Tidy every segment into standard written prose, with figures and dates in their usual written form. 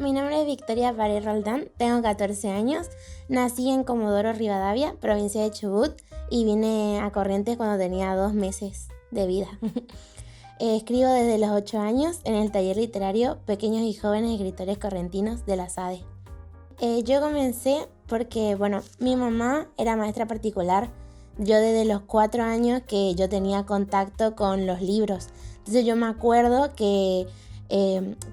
Mi nombre es Victoria Pare Roldán, tengo 14 años, nací en Comodoro Rivadavia, provincia de Chubut, y vine a Corrientes cuando tenía 2 meses de vida. Escribo desde los 8 años en el taller literario Pequeños y Jóvenes Escritores Correntinos de la SADE. Yo comencé porque, mi mamá era maestra particular. Yo desde los 4 años que yo tenía contacto con los libros. Entonces yo me acuerdo que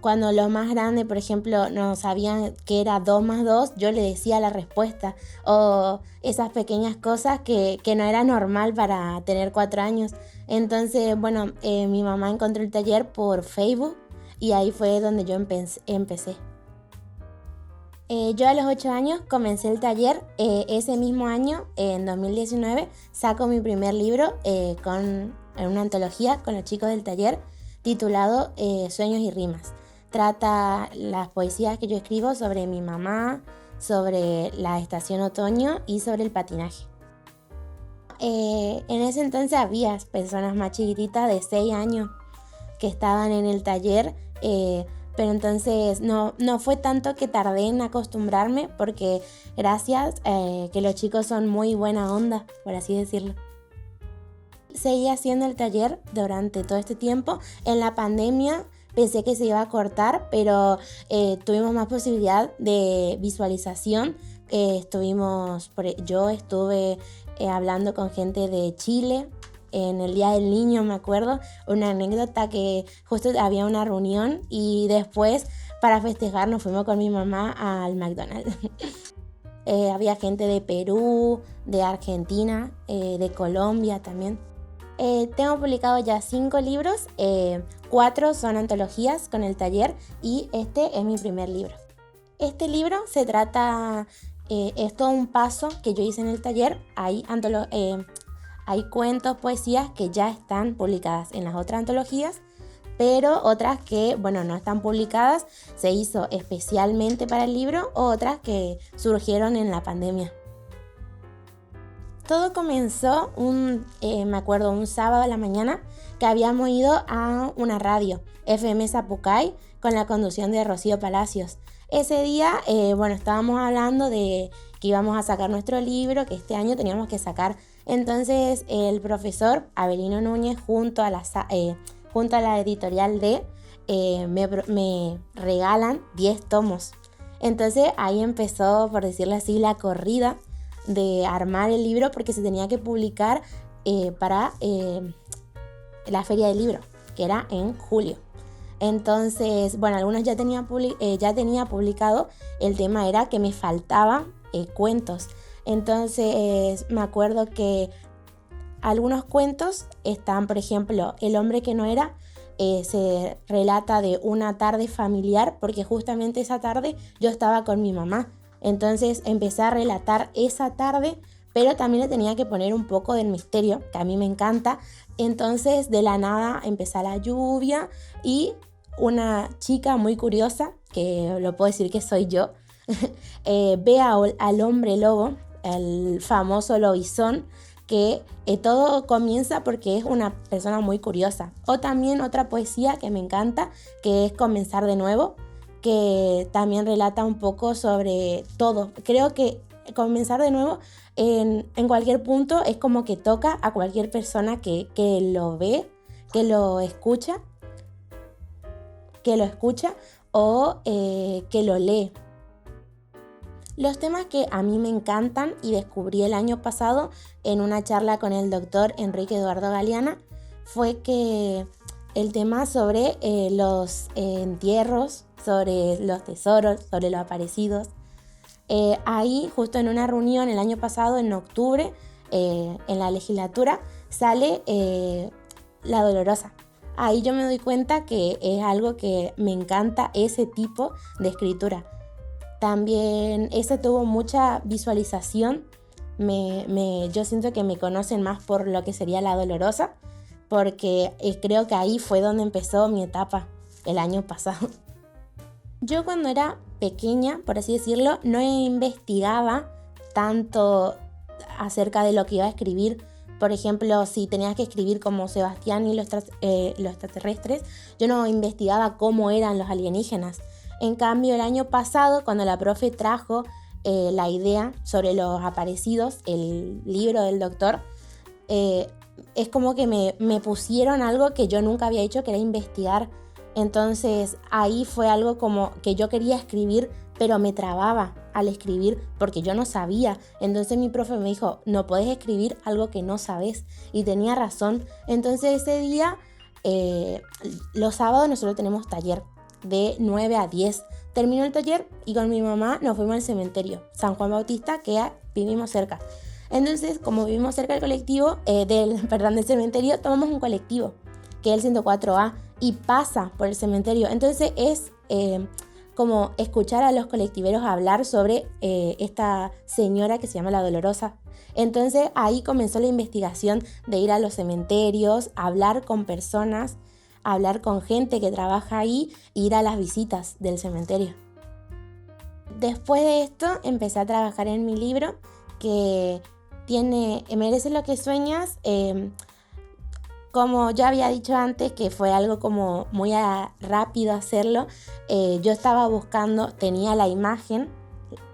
cuando los más grandes, por ejemplo, no sabían que era 2 más 2, yo le decía la respuesta. O esas pequeñas cosas que no era normal para tener 4 años. Entonces, mi mamá encontró el taller por Facebook y ahí fue donde yo empecé. Yo a los 8 años comencé el taller. Ese mismo año, en 2019, saco mi primer libro en una antología con los chicos del taller titulado Sueños y Rimas. Trata las poesías que yo escribo sobre mi mamá, sobre la estación otoño y sobre el patinaje. En ese entonces había personas más chiquititas de 6 años que estaban en el taller, pero entonces no fue tanto que tardé en acostumbrarme porque gracias que los chicos son muy buena onda, por así decirlo. Seguí haciendo el taller durante todo este tiempo. En la pandemia pensé que se iba a cortar, pero tuvimos más posibilidad de visualización. Yo estuve hablando con gente de Chile. En el Día del Niño, me acuerdo, una anécdota que justo había una reunión y después para festejar nos fuimos con mi mamá al McDonald's. Había gente de Perú, de Argentina, de Colombia también. Tengo publicado ya 5 libros, 4 son antologías con el taller y este es mi primer libro. Este libro se trata, es todo un paso que yo hice en el taller. Hay cuentos, poesías que ya están publicadas en las otras antologías, pero otras que, no están publicadas, se hizo especialmente para el libro, o otras que surgieron en la pandemia. Todo comenzó me acuerdo, un sábado a la mañana que habíamos ido a una radio, FM Zapucay, con la conducción de Rocío Palacios. Ese día, estábamos hablando de que íbamos a sacar nuestro libro, que este año teníamos que sacar. Entonces, el profesor Abelino Núñez, junto a la editorial me regalan 10 tomos. Entonces, ahí empezó, por decirlo así, la corrida de armar el libro, porque se tenía que publicar para la feria del libro, que era en julio. Entonces, algunos ya tenía publicado. El tema era que me faltaban cuentos. Entonces, me acuerdo que algunos cuentos están, por ejemplo, El hombre que no era, se relata de una tarde familiar, porque justamente esa tarde yo estaba con mi mamá. Entonces empecé a relatar esa tarde, pero también le tenía que poner un poco del misterio, que a mí me encanta. Entonces de la nada empezó la lluvia y una chica muy curiosa, que lo puedo decir que soy yo, ve al hombre lobo, el famoso lobizón, que todo comienza porque es una persona muy curiosa. O también otra poesía que me encanta, que es Comenzar de nuevo, que también relata un poco sobre todo. Creo que Comenzar de nuevo en cualquier punto es como que toca a cualquier persona que lo ve, que lo escucha o que lo lee. Los temas que a mí me encantan y descubrí el año pasado en una charla con el doctor Enrique Eduardo Galeana fue que el tema sobre los entierros, sobre los tesoros, sobre los aparecidos. Ahí, justo en una reunión el año pasado, en octubre, en la legislatura, sale La Dolorosa. Ahí yo me doy cuenta que es algo que me encanta, ese tipo de escritura. También ese tuvo mucha visualización. Yo siento que me conocen más por lo que sería La Dolorosa, porque creo que ahí fue donde empezó mi etapa el año pasado. Yo cuando era pequeña, por así decirlo, no investigaba tanto acerca de lo que iba a escribir. Por ejemplo, si tenías que escribir como Sebastián y los extraterrestres, yo no investigaba cómo eran los alienígenas. En cambio, el año pasado, cuando la profe trajo la idea sobre los aparecidos, el libro del doctor, es como que me pusieron algo que yo nunca había hecho, que era investigar. Entonces ahí fue algo como que yo quería escribir, pero me trababa al escribir porque yo no sabía. Entonces mi profe me dijo, no podés escribir algo que no sabes. Y tenía razón. Entonces ese día, los sábados nosotros tenemos taller de 9 a 10. Terminó el taller y con mi mamá nos fuimos al cementerio San Juan Bautista, que vivimos cerca. Entonces, como vivimos cerca del colectivo, del cementerio, tomamos un colectivo, que es el 104A, y pasa por el cementerio. Entonces es como escuchar a los colectiveros hablar sobre esta señora que se llama La Dolorosa. Entonces ahí comenzó la investigación de ir a los cementerios, hablar con personas, hablar con gente que trabaja ahí, e ir a las visitas del cementerio. Después de esto empecé a trabajar en mi libro, que tiene Merece lo que sueñas. Como ya había dicho antes, que fue algo como muy rápido hacerlo, yo estaba buscando, tenía la imagen,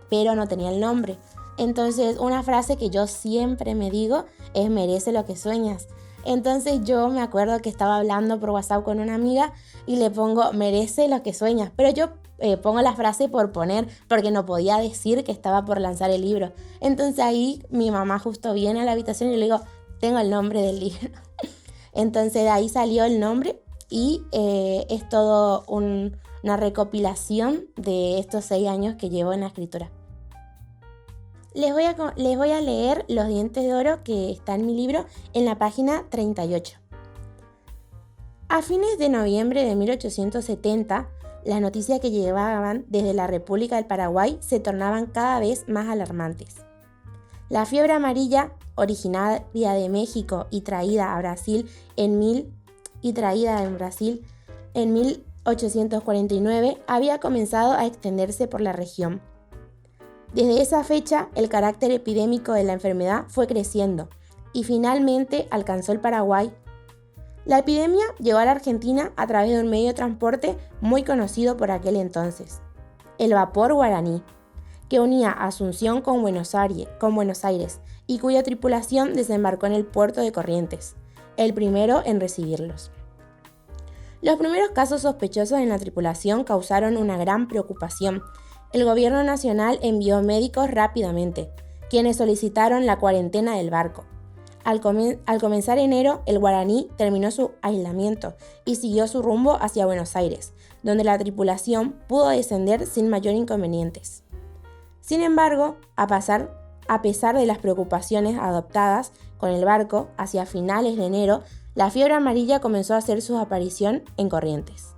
pero no tenía el nombre. Entonces una frase que yo siempre me digo es merece lo que sueñas. Entonces yo me acuerdo que estaba hablando por WhatsApp con una amiga y le pongo merece lo que sueñas, pero yo pongo la frase por poner, porque no podía decir que estaba por lanzar el libro. Entonces ahí mi mamá justo viene a la habitación y le digo, tengo el nombre del libro. Entonces de ahí salió el nombre y es todo una recopilación de estos 6 años que llevo en la escritura. Les voy a leer Los dientes de oro, que está en mi libro, en la página 38. A fines de noviembre de 1870, las noticias que llegaban desde la República del Paraguay se tornaban cada vez más alarmantes. La fiebre amarilla, originaria de México y traída en Brasil en 1849, había comenzado a extenderse por la región. Desde esa fecha, el carácter epidémico de la enfermedad fue creciendo y finalmente alcanzó el Paraguay. La epidemia llegó a la Argentina a través de un medio de transporte muy conocido por aquel entonces, el vapor Guaraní, que unía Asunción con Buenos Aires y cuya tripulación desembarcó en el puerto de Corrientes, el primero en recibirlos. Los primeros casos sospechosos en la tripulación causaron una gran preocupación. El gobierno nacional envió médicos rápidamente, quienes solicitaron la cuarentena del barco. Al comenzar enero, el Guaraní terminó su aislamiento y siguió su rumbo hacia Buenos Aires, donde la tripulación pudo descender sin mayor inconvenientes. Sin embargo, a pesar de las preocupaciones adoptadas con el barco, hacia finales de enero, la fiebre amarilla comenzó a hacer su aparición en Corrientes.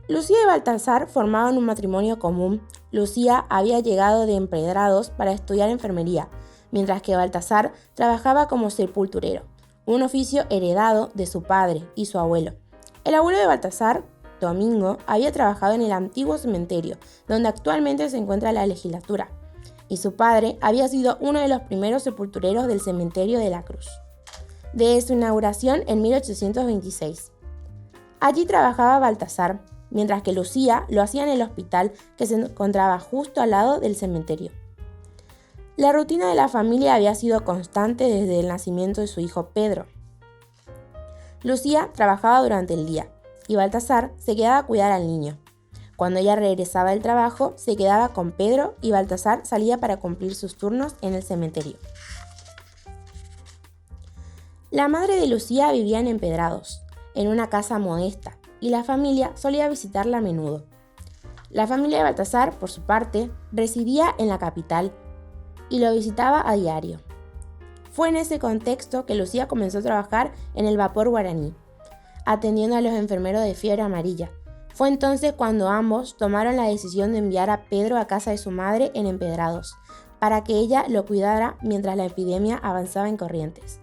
Lucía y Baltasar formaban un matrimonio común. Lucía había llegado de Empedrados para estudiar enfermería, mientras que Baltasar trabajaba como sepulturero, un oficio heredado de su padre y su abuelo. El abuelo de Baltasar, Domingo, había trabajado en el antiguo cementerio, donde actualmente se encuentra la legislatura, y su padre había sido uno de los primeros sepultureros del cementerio de la Cruz, de su inauguración en 1826. Allí trabajaba Baltasar, mientras que Lucía lo hacía en el hospital que se encontraba justo al lado del cementerio. La rutina de la familia había sido constante desde el nacimiento de su hijo Pedro. Lucía trabajaba durante el día y Baltasar se quedaba a cuidar al niño. Cuando ella regresaba del trabajo, se quedaba con Pedro y Baltasar salía para cumplir sus turnos en el cementerio. La madre de Lucía vivía en Empedrados, en una casa modesta, y la familia solía visitarla a menudo. La familia de Baltasar, por su parte, residía en la capital y lo visitaba a diario. Fue en ese contexto que Lucía comenzó a trabajar en el vapor Guaraní, atendiendo a los enfermeros de fiebre amarilla. Fue entonces cuando ambos tomaron la decisión de enviar a Pedro a casa de su madre en Empedrados, para que ella lo cuidara mientras la epidemia avanzaba en Corrientes.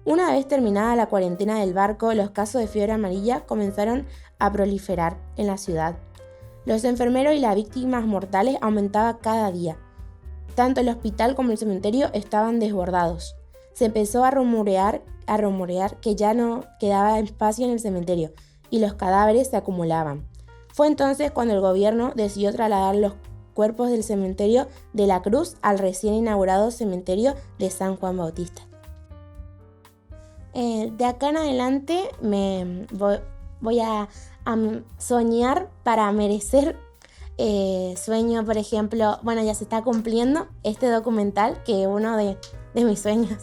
Una vez terminada la cuarentena del barco, los casos de fiebre amarilla comenzaron a proliferar en la ciudad. Los enfermeros y las víctimas mortales aumentaban cada día. Tanto el hospital como el cementerio estaban desbordados. Se empezó a rumorear que ya no quedaba espacio en el cementerio y los cadáveres se acumulaban. Fue entonces cuando el gobierno decidió trasladar los cuerpos del cementerio de la Cruz al recién inaugurado cementerio de San Juan Bautista. De acá en adelante voy a soñar para merecer. Sueño, por ejemplo, bueno, ya se está cumpliendo este documental, que es uno de mis sueños.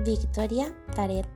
Victoria Taret.